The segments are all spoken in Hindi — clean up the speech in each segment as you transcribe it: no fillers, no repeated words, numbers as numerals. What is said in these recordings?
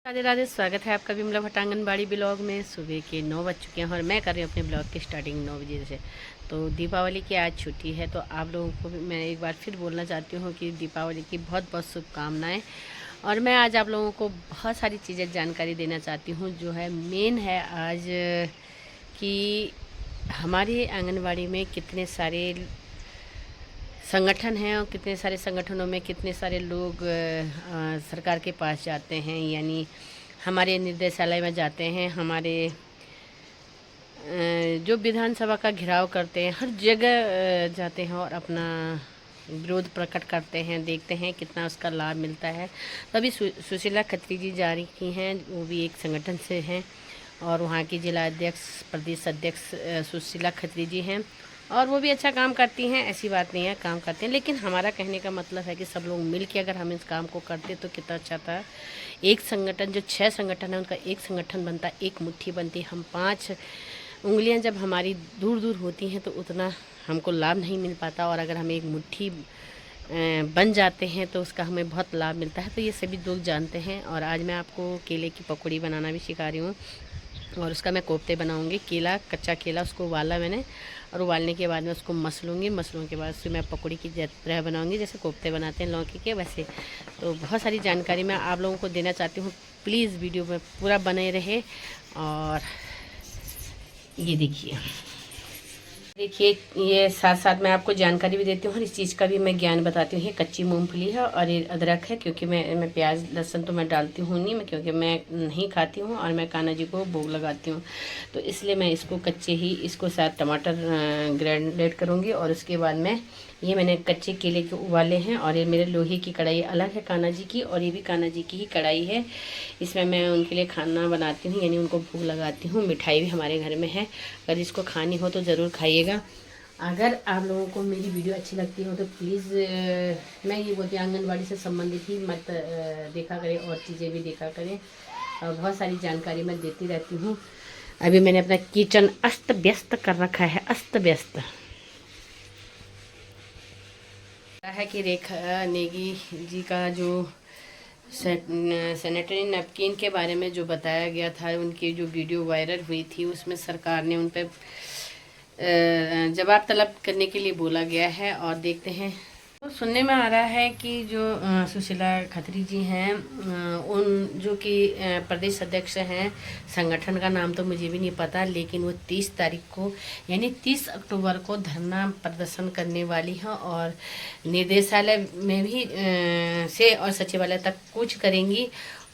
राधे राधे। स्वागत है आपका विमला भट्ट आंगनबाड़ी ब्लॉग में। सुबह के 9 बज चुके हैं और मैं कर रही हूँ अपने ब्लॉग की स्टार्टिंग 9 बजे से। तो दीपावली की आज छुट्टी है, तो आप लोगों को भी मैं एक बार फिर बोलना चाहती हूँ कि दीपावली की बहुत बहुत शुभकामनाएँ। और मैं आज आप लोगों को बहुत सारी चीज़ें जानकारी देना चाहती हूँ। जो है मेन है आज कि हमारी आंगनबाड़ी में कितने सारे संगठन हैं और कितने सारे संगठनों में कितने सारे लोग सरकार के पास जाते हैं, यानी हमारे निर्देशालय में जाते हैं, हमारे जो विधानसभा का घेराव करते हैं, हर जगह जाते हैं और अपना विरोध प्रकट करते हैं, देखते हैं कितना उसका लाभ मिलता है। तो अभी सुशीला खत्री जी जारी की हैं, वो भी एक संगठन से हैं और वहाँ की जिला अध्यक्ष प्रदेश अध्यक्ष सुशीला खत्री जी हैं और वो भी अच्छा काम करती हैं, ऐसी बात नहीं है, काम करते हैं। लेकिन हमारा कहने का मतलब है कि सब लोग मिल के अगर हम इस काम को करते तो कितना अच्छा था। एक संगठन, जो 6 संगठन है उनका एक संगठन बनता, एक मुट्ठी बनती। हम 5 उंगलियां जब हमारी दूर दूर होती हैं तो उतना हमको लाभ नहीं मिल पाता, और अगर हम एक मुट्ठी बन जाते हैं तो उसका हमें बहुत लाभ मिलता है। तो ये सभी लोग जानते हैं। और आज मैं आपको केले की पकौड़ी बनाना भी सिखा रही हूँ और उसका मैं कोफ्ते बनाऊंगी। केला, कच्चा केला, उसको उबाला मैंने और उबालने के बाद में उसको मसलूँगी। मसलूँ के बाद उससे मैं पकौड़ी की तरह बनाऊंगी, जैसे कोफ्ते बनाते हैं लौकी के, वैसे। तो बहुत सारी जानकारी मैं आप लोगों को देना चाहती हूँ। प्लीज़ वीडियो में पूरा बने रहे। और ये देखिए, ये साथ साथ मैं आपको जानकारी भी देती हूँ और इस चीज़ का भी मैं ज्ञान बताती हूँ। ये कच्ची मूंगफली है और ये अदरक है, क्योंकि मैं प्याज लहसुन तो मैं डालती हूँ नहीं, मैं क्योंकि मैं नहीं खाती हूँ और मैं कान्हा जी को भोग लगाती हूँ, तो इसलिए मैं इसको कच्चे ही, इसको साथ टमाटर ग्राइंडेड करूँगी। और उसके बाद में ये मैंने कच्चे केले के उबाले हैं और ये मेरे लोहे की कढ़ाई अलग है कान्हा जी की, और ये भी कान्हा जी की ही कढ़ाई है। इसमें मैं उनके लिए खाना बनाती हूँ, यानी उनको भोग लगाती हूँ। मिठाई भी हमारे घर में है, अगर इसको खानी हो तो ज़रूर खाइएगा। अगर आप लोगों को मेरी वीडियो अच्छी लगती हो तो प्लीज़, मैं ये बोलती हूँ आंगनबाड़ी से संबंधित ही मत देखा करें, और चीज़ें भी देखा करें। और बहुत सारी जानकारी मैं देती रहती हूँ। अभी मैंने अपना किचन अस्त व्यस्त कर रखा है, अस्त व्यस्त है कि रेखा नेगी जी का जो सैनिटरी नैपकिन के बारे में जो बताया गया था, उनकी जो वीडियो वायरल हुई थी, उसमें सरकार ने उन पर जवाब तलब करने के लिए बोला गया है। और देखते हैं, तो सुनने में आ रहा है कि जो सुशीला खत्री जी हैं, उन जो कि प्रदेश अध्यक्ष हैं, संगठन का नाम तो मुझे भी नहीं पता, लेकिन वो 30 तारीख को यानी 30 अक्टूबर को धरना प्रदर्शन करने वाली हैं और निर्देशालय में भी से और सचिवालय तक कूच करेंगी।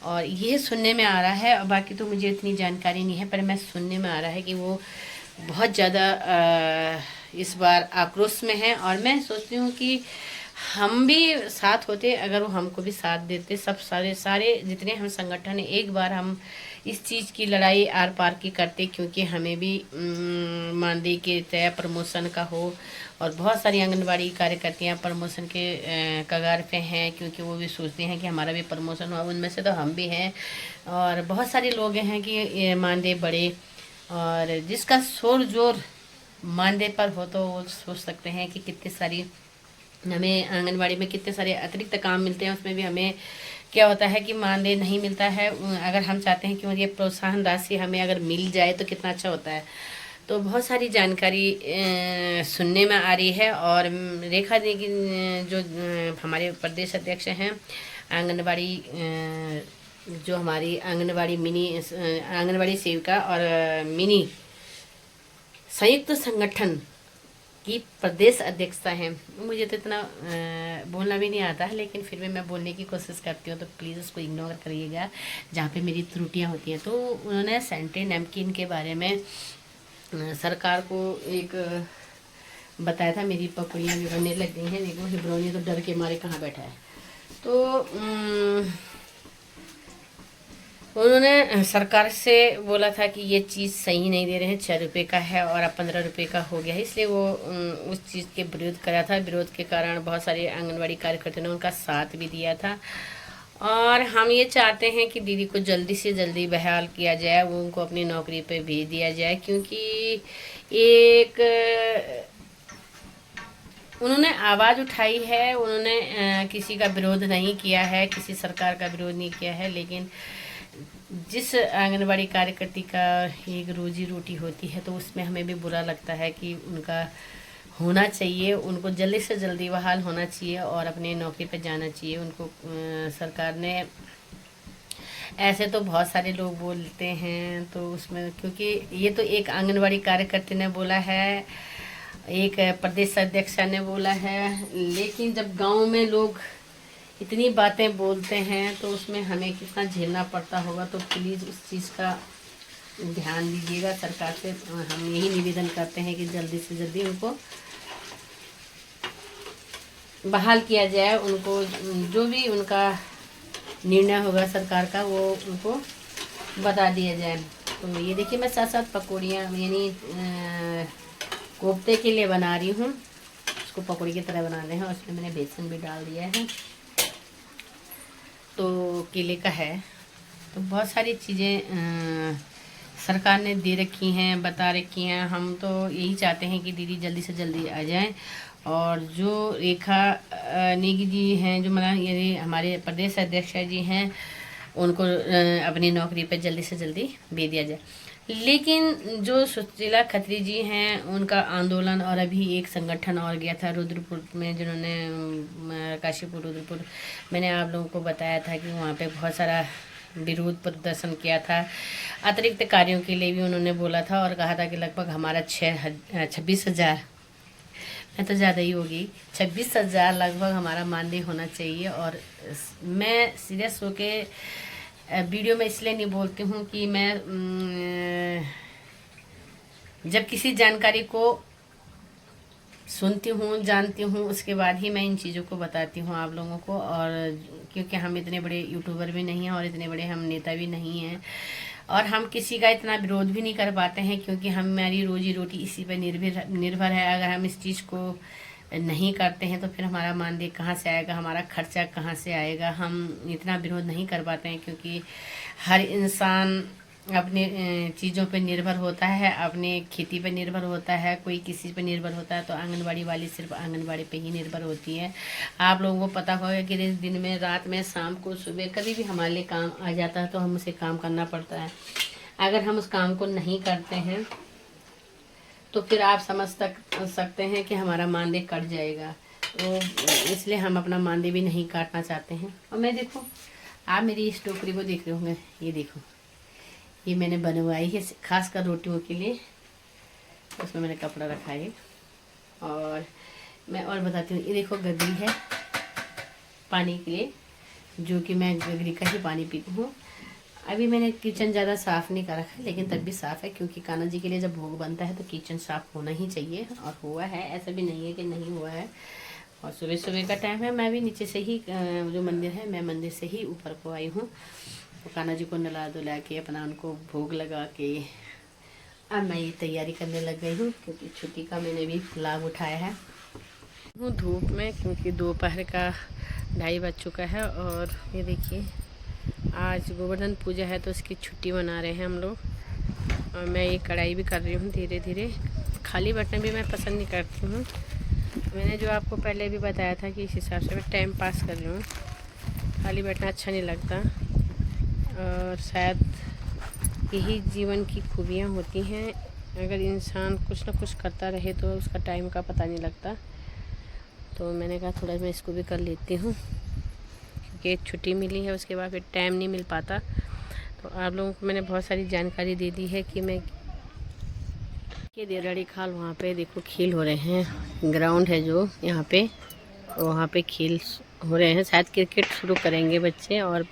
और ये सुनने में आ रहा है, और बाकी तो मुझे इतनी जानकारी नहीं है, पर मैं सुनने में आ रहा है कि वो बहुत ज़्यादा इस बार आक्रोश में है। और मैं सोचती हूँ कि हम भी साथ होते, अगर वो हमको भी साथ देते, सब सारे जितने हम संगठन हैं, एक बार हम इस चीज़ की लड़ाई आर पार की करते, क्योंकि हमें भी मानदेय के तय प्रमोशन का हो। और बहुत सारी आंगनबाड़ी कार्यकर्तियाँ प्रमोशन के कगार पे हैं, क्योंकि वो भी सोचते हैं कि हमारा भी प्रमोशन हो, उनमें से तो हम भी हैं। और बहुत सारे लोग हैं कि मानदेय बढ़े, और जिसका शोर जोर मानदेय पर हो तो वो सोच सकते हैं कि कितनी सारी हमें आंगनबाड़ी में कितने सारे अतिरिक्त काम मिलते हैं। उसमें भी हमें क्या होता है कि मानदेय नहीं मिलता है। अगर हम चाहते हैं कि ये प्रोत्साहन राशि हमें अगर मिल जाए तो कितना अच्छा होता है। तो बहुत सारी जानकारी सुनने में आ रही है। और रेखा देगी जो हमारे प्रदेश अध्यक्ष हैं आंगनबाड़ी, जो हमारी आंगनबाड़ी मिनी आंगनबाड़ी सेविका और मिनी संयुक्त संगठन की प्रदेश अध्यक्षता है। मुझे तो इतना बोलना भी नहीं आता है, लेकिन फिर भी मैं बोलने की कोशिश करती हूँ, तो प्लीज़ उसको इग्नोर करिएगा जहाँ पे मेरी त्रुटियाँ होती हैं। तो उन्होंने सैनिटरी नैपकिन के बारे में सरकार को एक बताया था। मेरी पकड़ियाँ भी बनने लग गई हैं, देखो हिब्रोनी तो डर के मारे कहाँ बैठा है। तो उन्होंने सरकार से बोला था कि ये चीज़ सही नहीं दे रहे हैं, 6 रुपये का है और अब 15 रुपये का हो गया है, इसलिए वो उस चीज़ के विरोध करा था। विरोध के कारण बहुत सारे आंगनबाड़ी कार्यकर्ताओं ने उनका साथ भी दिया था। और हम ये चाहते हैं कि दीदी को जल्दी से जल्दी बहाल किया जाए, वो उनको अपनी नौकरी पे भेज दिया जाए, क्योंकि एक उन्होंने आवाज़ उठाई है, उन्होंने किसी का विरोध नहीं किया है, किसी सरकार का विरोध नहीं किया है, लेकिन जिस आंगनबाड़ी कार्यकर्ती का एक रोजी रोटी होती है, तो उसमें हमें भी बुरा लगता है कि उनका होना चाहिए, उनको जल्दी से जल्दी बहाल होना चाहिए और अपनी नौकरी पर जाना चाहिए उनको। सरकार ने ऐसे तो बहुत सारे लोग बोलते हैं, तो उसमें क्योंकि ये तो एक आंगनबाड़ी कार्यकर्ती ने बोला है, एक प्रदेश अध्यक्ष ने बोला है, लेकिन जब गांव में लोग इतनी बातें बोलते हैं तो उसमें हमें कितना झेलना पड़ता होगा। तो प्लीज़ उस चीज़ का ध्यान दीजिएगा सरकार से। हम यही निवेदन करते हैं कि जल्दी से जल्दी उनको बहाल किया जाए, उनको जो भी उनका निर्णय होगा सरकार का वो उनको बता दिया जाए। तो ये देखिए मैं साथ साथ पकौड़ियाँ यानी कोफ्ते के लिए बना रही हूँ, उसको पकौड़ी की तरह बना रहे हैं और उसमें मैंने बेसन भी डाल दिया है, तो केले का है। तो बहुत सारी चीज़ें सरकार ने दे रखी हैं, बता रखी हैं। हम तो यही चाहते हैं कि दीदी जल्दी से जल्दी आ जाएं और जो रेखा नेगी जी हैं, जो मतलब यानी हमारे प्रदेश अध्यक्ष जी हैं, उनको अपनी नौकरी पर जल्दी से जल्दी भेज दिया जाए। लेकिन जो सुशीला खत्री जी हैं, उनका आंदोलन और अभी एक संगठन और गया था रुद्रपुर में, जिन्होंने काशीपुर रुद्रपुर, मैंने आप लोगों को बताया था कि वहाँ पे बहुत सारा विरोध प्रदर्शन किया था। अतिरिक्त कार्यों के लिए भी उन्होंने बोला था और कहा था कि लगभग हमारा 26,000, मैं तो ज़्यादा ही होगी, 26,000 लगभग हमारा मानदेय होना चाहिए। और मैं सीरियस होके वीडियो में इसलिए नहीं बोलती हूँ कि मैं जब किसी जानकारी को सुनती हूँ, जानती हूँ, उसके बाद ही मैं इन चीज़ों को बताती हूँ आप लोगों को। और क्योंकि हम इतने बड़े यूट्यूबर भी नहीं हैं और इतने बड़े हम नेता भी नहीं हैं और हम किसी का इतना विरोध भी नहीं कर पाते हैं, क्योंकि हमारी रोजी रोटी इसी पर निर्भर है। अगर हम इस चीज़ को नहीं करते हैं तो फिर हमारा मानदेय कहाँ से आएगा, हमारा खर्चा कहाँ से आएगा। हम इतना विरोध नहीं कर पाते हैं क्योंकि हर इंसान अपने चीज़ों पे निर्भर होता है, अपने खेती पे निर्भर होता है, कोई किसी पे निर्भर होता है। तो आंगनबाड़ी वाली सिर्फ आंगनबाड़ी पे ही निर्भर होती है। आप लोगों को पता होगा कि दिन में, रात में, शाम को, सुबह, कभी भी हमारे लिए काम आ जाता है तो हम उसे काम करना पड़ता है। अगर हम उस काम को नहीं करते हैं तो फिर आप समझ सकते हैं कि हमारा मानदेय कट जाएगा। तो इसलिए हम अपना मानदेय भी नहीं काटना चाहते हैं। और मैं देखो, आप मेरी इस टोकरी को देख रहे होंगे, ये देखो, ये मैंने बनवाई है खास कर रोटियों के लिए। उसमें मैंने कपड़ा रखा है। और मैं और बताती हूँ, ये देखो गगरी है पानी के लिए, जो कि मैं गगरी का ही पानी पीती हूँ। अभी मैंने किचन ज़्यादा साफ़ नहीं कर रखा है, लेकिन तब भी साफ़ है क्योंकि कान्हा जी के लिए जब भोग बनता है तो किचन साफ़ होना ही चाहिए। और हुआ है, ऐसा भी नहीं है कि नहीं हुआ है। और सुबह सुबह का टाइम है, मैं भी नीचे से ही जो मंदिर है, मैं मंदिर से ही ऊपर को आई हूँ। तो कान्हा जी को नला धुला के अपना उनको भोग लगा के अब मैं ये तैयारी करने लग गई हूँ, क्योंकि छुट्टी का मैंने भी लाभ उठाया है। हूँ धूप में, क्योंकि दोपहर का 2:30 बज चुका है। और ये देखिए, आज गोवर्धन पूजा है तो इसकी छुट्टी मना रहे हैं हम लोग। और मैं ये कढ़ाई भी कर रही हूँ धीरे धीरे। खाली बैठना भी मैं पसंद नहीं करती हूँ। मैंने जो आपको पहले भी बताया था कि इस हिसाब से मैं टाइम पास कर रही हूँ, खाली बैठना अच्छा नहीं लगता। और शायद यही जीवन की खूबियाँ होती हैं, अगर इंसान कुछ ना कुछ करता रहे तो उसका टाइम का पता नहीं लगता। तो मैंने कहा थोड़ा मैं इसको भी कर लेती हूँ, क्योंकि एक छुट्टी मिली है, उसके बाद फिर टाइम नहीं मिल पाता। तो आप लोगों को मैंने बहुत सारी जानकारी दे दी है कि मैं ये देराड़ी खाल, वहाँ पे देखो खेल हो रहे हैं। ग्राउंड है जो यहाँ पे, वहाँ पे खेल हो रहे हैं, शायद क्रिकेट शुरू करेंगे बच्चे। और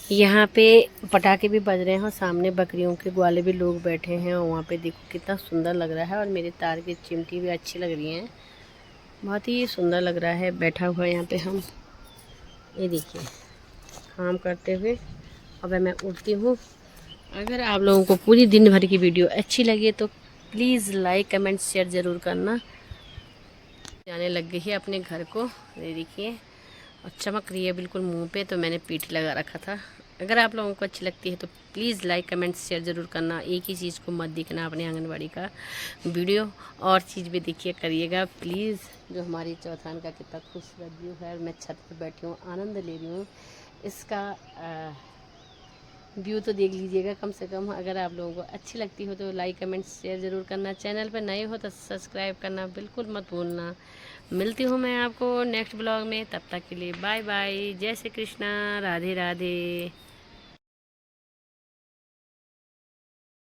यहाँ पे पटाखे भी बज रहे हैं और सामने बकरियों के ग्वाले भी लोग बैठे हैं। और वहाँ पे देखो कितना सुंदर लग रहा है। और मेरे तार की चिमटी भी अच्छी लग रही हैं, बहुत ही सुंदर लग रहा है बैठा हुआ यहाँ पे हम। ये देखिए काम करते हुए। अब मैं उठती हूँ। अगर आप लोगों को पूरी दिन भर की वीडियो अच्छी लगी तो प्लीज़ लाइक कमेंट शेयर ज़रूर करना। जाने लग गई है अपने घर को, ये देखिए, और चमक रही है बिल्कुल मुंह पे। तो मैंने पीठ लगा रखा था। अगर आप लोगों को अच्छी लगती है तो प्लीज़ लाइक कमेंट शेयर ज़रूर करना। एक ही चीज़ को मत देखना, अपने आंगनबाड़ी का वीडियो और चीज़ भी देखिए करिएगा प्लीज़। जो हमारी चौथान का कितना खूबसूरत व्यू है, मैं छत पर बैठी हूँ, आनंद ले रही हूँ इसका। व्यू तो देख लीजिएगा कम से कम। अगर आप लोगों को अच्छी लगती हो तो लाइक कमेंट शेयर ज़रूर करना। चैनल पर नए हो तो सब्सक्राइब करना बिल्कुल मत भूलना। मिलती हूँ मैं आपको नेक्स्ट ब्लॉग में, तब तक के लिए बाय बाय। जय श्री कृष्णा, राधे राधे।